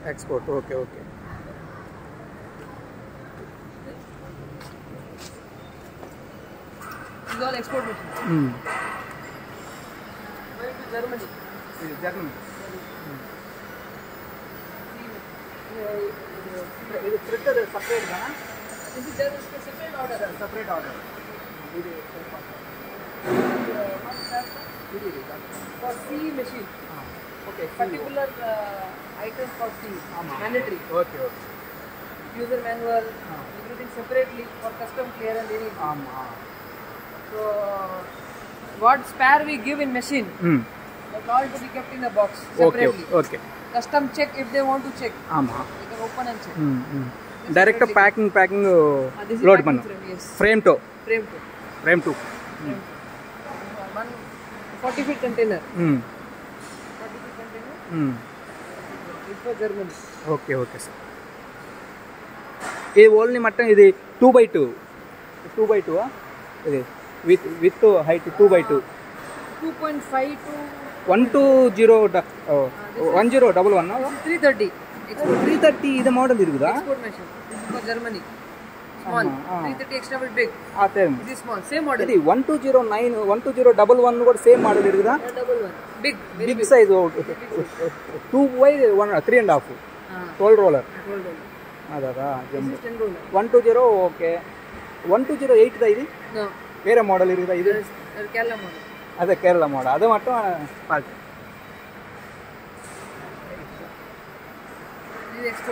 export. Okay, okay. This is all export machine. Going to Germany. Germany. This is printer separate, huh? This is just a separate order. Separate order. For C machine. Okay. Particular items for C. Mandatory. Okay, okay. User manual. Everything separately for custom clearance. So what spare we give in machine, that all to be kept in a box separately. Okay. Custom check if they want to check. They can open and check. Direct packing This is load packing pannu. frame, yes. Frame 2. Frame 2. One 40 feet container. 40 feet container. It's for Germany. Okay, okay, sir. This only mutton is 2x2. 2x2, with height 2x2. 2.5 to 120 1011 330. Export 330 is the model irukudha. Export machine. This is for Germany. Small. 330 extra but big. This is small. Same model. This 1209 12011 kuda same model irukudha. Double one. Big. Very Big size. 2 by 3.5. 12 roller. 12 roller. Adada. This is 10 roller. 120 okay. 1208 da idi. No. Vera model irukudha idu. Kerala model. Adu Kerala model. Adu mattum fault. This is export.